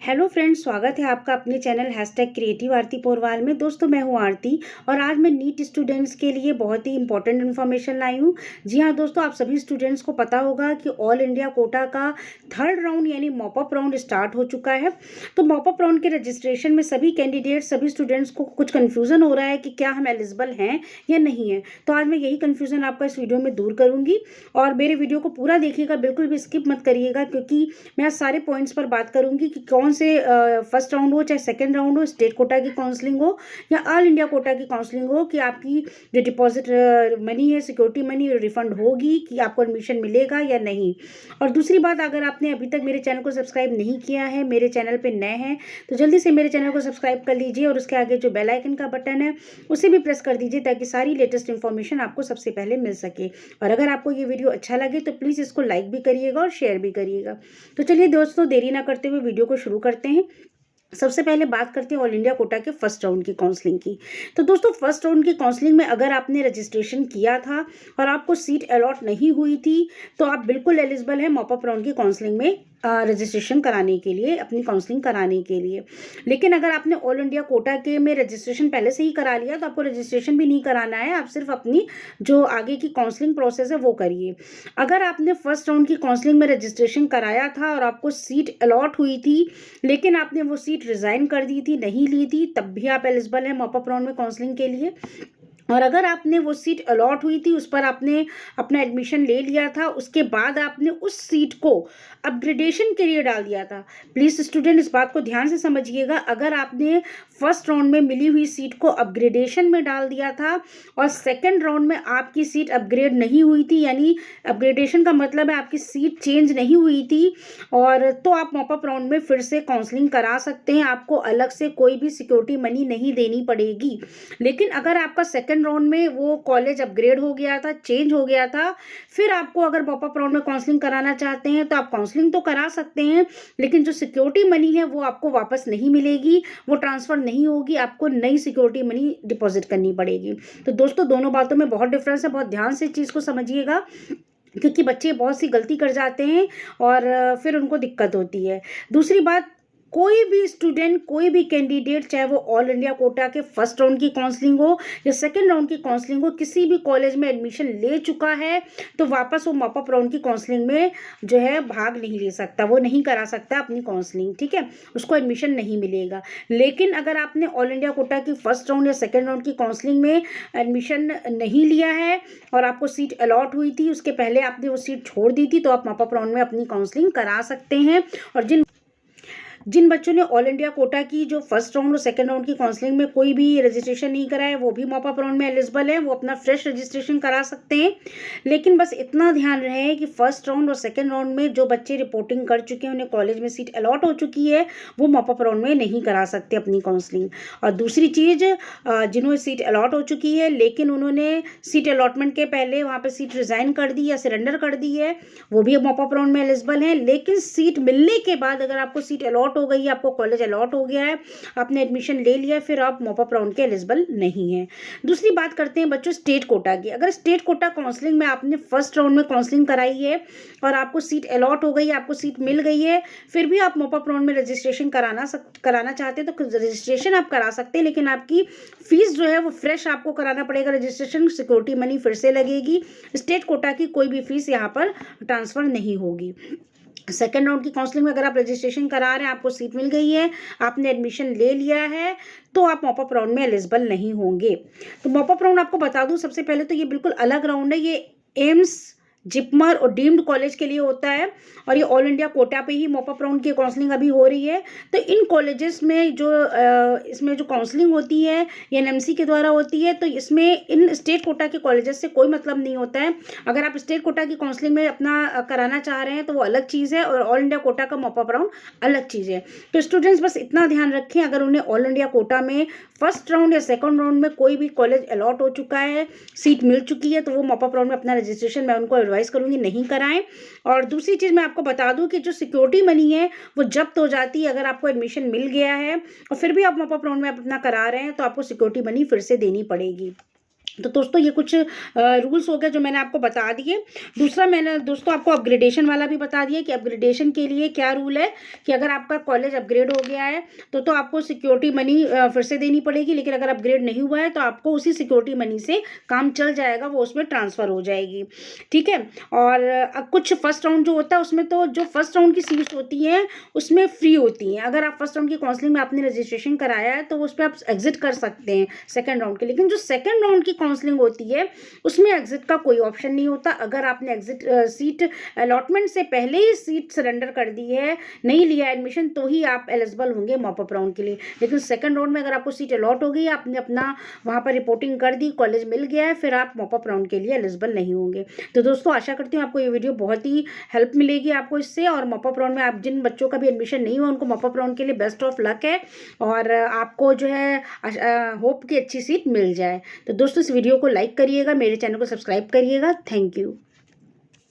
Hello friends, स्वागत है आपका अपने चैनल #क्रिएटिव आरती पोरवाल में। दोस्तों, मैं हूं आरती और आज मैं नीट स्टूडेंट्स के लिए बहुत ही इंपॉर्टेंट इन्फॉर्मेशन लाई हूं। जी हां दोस्तों, आप सभी स्टूडेंट्स को पता होगा कि ऑल इंडिया कोटा का थर्ड राउंड यानी मॉपअप राउंड स्टार्ट हो चुका है। तो मॉपअप राउंड के रजिस्ट्रेशन में सभी कैंडिडेट्स, सभी स्टूडेंट्स को कुछ कन्फ्यूज़न हो रहा है कि क्या हम एलिजिबल हैं या नहीं है। तो आज मैं यही कन्फ्यूज़न आपका इस वीडियो में दूर करूँगी और मेरे वीडियो को पूरा देखिएगा, बिल्कुल भी स्किप मत करिएगा, क्योंकि मैं आज सारे पॉइंट्स पर बात करूँगी कि कौन से फर्स्ट राउंड हो चाहे सेकंड राउंड हो, स्टेट कोटा की काउंसलिंग हो या ऑल इंडिया कोटा की काउंसलिंग हो, कि आपकी जो डिपॉजिट मनी है, सिक्योरिटी मनी, रिफंड होगी, कि आपको एडमिशन मिलेगा या नहीं। और दूसरी बात, अगर आपने अभी तक मेरे चैनल को सब्सक्राइब नहीं किया है, मेरे चैनल पे नए हैं, तो जल्दी से मेरे चैनल को सब्सक्राइब कर लीजिए और उसके आगे जो बेल आइकन का बटन है उसे भी प्रेस कर दीजिए, ताकि सारी लेटेस्ट इन्फॉर्मेशन आपको सबसे पहले मिल सके। और अगर आपको ये वीडियो अच्छा लगे तो प्लीज़ इसको लाइक भी करिएगा और शेयर भी करिएगा। तो चलिए दोस्तों, देरी ना करते हुए वीडियो को शुरू करते हैं। सबसे पहले बात करते हैं ऑल इंडिया कोटा के फर्स्ट राउंड की काउंसलिंग की। तो दोस्तों, फर्स्ट राउंड की काउंसलिंग में अगर आपने रजिस्ट्रेशन किया था और आपको सीट अलॉट नहीं हुई थी, तो आप बिल्कुल एलिजिबल हैं मॉपअप राउंड की काउंसलिंग में रजिस्ट्रेशन कराने के लिए, अपनी काउंसलिंग कराने के लिए। लेकिन अगर आपने ऑल इंडिया कोटा के में रजिस्ट्रेशन पहले से ही करा लिया, तो आपको रजिस्ट्रेशन भी नहीं कराना है, आप सिर्फ अपनी जो आगे की काउंसलिंग प्रोसेस है वो करिए। अगर आपने फर्स्ट राउंड की काउंसलिंग में रजिस्ट्रेशन कराया था और आपको सीट अलॉट हुई थी, लेकिन आपने वो सीट रिज़ाइन कर दी थी, नहीं ली थी, तब भी आप एलिजिबल हैं मॉपअप राउंड में काउंसलिंग के लिए। और अगर आपने वो सीट अलॉट हुई थी, उस पर आपने अपना एडमिशन ले लिया था, उसके बाद आपने उस सीट को अपग्रेडेशन के लिए डाल दिया था। प्लीज़ स्टूडेंट, इस बात को ध्यान से समझिएगा। अगर आपने फर्स्ट राउंड में मिली हुई सीट को अपग्रेडेशन में डाल दिया था और सेकंड राउंड में आपकी सीट अपग्रेड नहीं हुई थी, यानी अपग्रेडेशन का मतलब है आपकी सीट चेंज नहीं हुई थी, और तो आप मॉपअप राउंड में फिर से काउंसलिंग करा सकते हैं। आपको अलग से कोई भी सिक्योरिटी मनी नहीं देनी पड़ेगी। लेकिन अगर आपका सेकंड राउंड में वो कॉलेज अपग्रेड हो गया था, चेंज हो गया था, फिर आपको अगर पॉपअप राउंड में काउंसलिंग कराना चाहते हैं तो आप काउंसलिंग तो करा सकते हैं, लेकिन जो सिक्योरिटी मनी है वो आपको वापस नहीं मिलेगी, वो ट्रांसफ़र नहीं होगी, आपको नई सिक्योरिटी मनी डिपॉजिट करनी पड़ेगी। तो दोस्तों, दोनों बातों में बहुत डिफरेंस है, बहुत ध्यान से इस चीज़ को समझिएगा, क्योंकि बच्चे बहुत सी गलती कर जाते हैं और फिर उनको दिक्कत होती है। दूसरी बात, कोई भी स्टूडेंट, कोई भी कैंडिडेट, चाहे वो ऑल इंडिया कोटा के फर्स्ट राउंड की काउंसलिंग हो या सेकंड राउंड की काउंसलिंग हो, किसी भी कॉलेज में एडमिशन ले चुका है तो वापस वो मॉपअप राउंड की काउंसलिंग में जो है भाग नहीं ले सकता, वो नहीं करा सकता अपनी काउंसलिंग, ठीक है, उसको एडमिशन नहीं मिलेगा। लेकिन अगर आपने ऑल इंडिया कोटा की फर्स्ट राउंड या सेकेंड राउंड की काउंसलिंग में एडमिशन नहीं लिया है और आपको सीट अलॉट हुई थी, उसके पहले आपने वो सीट छोड़ दी थी, तो आप मॉपअप राउंड में अपनी काउंसलिंग करा सकते हैं। और जिन बच्चों ने ऑल इंडिया कोटा की जो फर्स्ट राउंड और सेकंड राउंड की काउंसलिंग में कोई भी रजिस्ट्रेशन नहीं कराया, वो भी मॉपअप राउंड में एलिजिबल है, वो अपना फ्रेश रजिस्ट्रेशन करा सकते हैं। लेकिन बस इतना ध्यान रहे कि फर्स्ट राउंड और सेकंड राउंड में जो बच्चे रिपोर्टिंग कर चुके हैं, उन्हें कॉलेज में सीट अलॉट हो चुकी है, वो मॉपअप राउंड में नहीं करा सकते अपनी काउंसलिंग। और दूसरी चीज़, जिन्होंने सीट अलॉट हो चुकी है लेकिन उन्होंने सीट अलॉटमेंट के पहले वहाँ पर सीट रिज़ाइन कर दी या सरेंडर कर दी है, वो भी मॉपअप राउंड में एलिजिबल हैं। लेकिन सीट मिलने के बाद अगर आपको सीट अलॉट हो गई है, आपको कॉलेज अलॉट हो गया है, आपने एडमिशन ले लिया है, फिर आप मॉपअप राउंड के एलिजिबल नहीं हैं। दूसरी बात करते हैं बच्चों स्टेट कोटा की। अगर स्टेट कोटा काउंसलिंग में आपने फर्स्ट राउंड में काउंसलिंग कराई है और आपको सीट अलॉट हो गई है, आपको सीट मिल गई है, फिर भी आप मॉपअप राउंड में रजिस्ट्रेशन कराना चाहते हैं तो रजिस्ट्रेशन आप करा सकते हैं, लेकिन आपकी फीस जो है वो फ्रेश आपको कराना पड़ेगा। रजिस्ट्रेशन, सिक्योरिटी मनी फिर से लगेगी। स्टेट कोटा की कोई भी फीस यहाँ पर ट्रांसफ़र नहीं होगी। सेकेंड राउंड की काउंसलिंग में अगर आप रजिस्ट्रेशन करा रहे हैं, आपको सीट मिल गई है, आपने एडमिशन ले लिया है, तो आप मॉपअप राउंड में एलिजिबल नहीं होंगे। तो मॉपअप राउंड आपको बता दूं, सबसे पहले तो ये बिल्कुल अलग राउंड है। ये एम्स, जिपमर और डीम्ड कॉलेज के लिए होता है और ये ऑल इंडिया कोटा पे ही मॉपअप राउंड की काउंसलिंग अभी हो रही है। तो इन कॉलेजेस में जो इसमें जो काउंसलिंग होती है ये एनएमसी के द्वारा होती है, तो इसमें इन स्टेट कोटा के कॉलेजेस से कोई मतलब नहीं होता है। अगर आप स्टेट कोटा की काउंसलिंग में अपना कराना चाह रहे हैं तो वो अलग चीज़ है, और ऑल इंडिया कोटा का मॉपअप राउंड अलग चीज़ है। तो स्टूडेंट्स बस इतना ध्यान रखें, अगर उन्हें ऑल इंडिया कोटा में फर्स्ट राउंड या सेकंड राउंड में कोई भी कॉलेज अलॉट हो चुका है, सीट मिल चुकी है, तो वो मॉपअप राउंड में अपना रजिस्ट्रेशन मैं उनको एडवाइस करूंगी नहीं कराएं। और दूसरी चीज़ मैं आपको बता दूं कि जो सिक्योरिटी मनी है वो जब्त हो जाती है अगर आपको एडमिशन मिल गया है और फिर भी आप मॉपअप राउंड में अपना करा रहे हैं, तो आपको सिक्योरिटी मनी फिर से देनी पड़ेगी। तो दोस्तों ये कुछ रूल्स हो गए जो मैंने आपको बता दिए। दूसरा मैंने दोस्तों आपको अपग्रेडेशन वाला भी बता दिया कि अपग्रेडेशन के लिए क्या रूल है कि अगर आपका कॉलेज अपग्रेड हो गया है तो आपको सिक्योरिटी मनी फिर से देनी पड़ेगी, लेकिन अगर अपग्रेड नहीं हुआ है तो आपको उसी सिक्योरिटी मनी से काम चल जाएगा, वो उसमें ट्रांसफ़र हो जाएगी, ठीक है। और कुछ फर्स्ट राउंड जो होता है उसमें तो जो फर्स्ट राउंड की सीट्स होती हैं उसमें फ्री होती हैं। अगर आप फर्स्ट राउंड की काउंसलिंग में आपने रजिस्ट्रेशन कराया है तो उस पर आप एग्जिट कर सकते हैं सेकेंड राउंड के, लेकिन जो सेकेंड राउंड की काउंसलिंग होती है उसमें एग्जिट का कोई ऑप्शन नहीं होता। अगर आपने एग्जिट सीट अलॉटमेंट से पहले ही सीट सरेंडर कर दी है, नहीं लिया एडमिशन, तो ही आप एलिजिबल होंगे मॉपअप राउंड के लिए। लेकिन सेकंड राउंड में अगर आपको सीट अलॉट हो गई, आपने अपना वहाँ पर रिपोर्टिंग कर दी, कॉलेज मिल गया है, फिर आप मॉपअप राउंड के लिए एलिजिबल नहीं होंगे। तो दोस्तों आशा करती हूँ आपको ये वीडियो बहुत ही हेल्प मिलेगी आपको इससे। और मॉपअप राउंड में आप जिन बच्चों का भी एडमिशन नहीं हुआ उनको मॉपअप राउंड के लिए बेस्ट ऑफ लक है, और आपको जो है होप की अच्छी सीट मिल जाए। तो दोस्तों इस वीडियो को लाइक करिएगा, मेरे चैनल को सब्सक्राइब करिएगा। Thank you.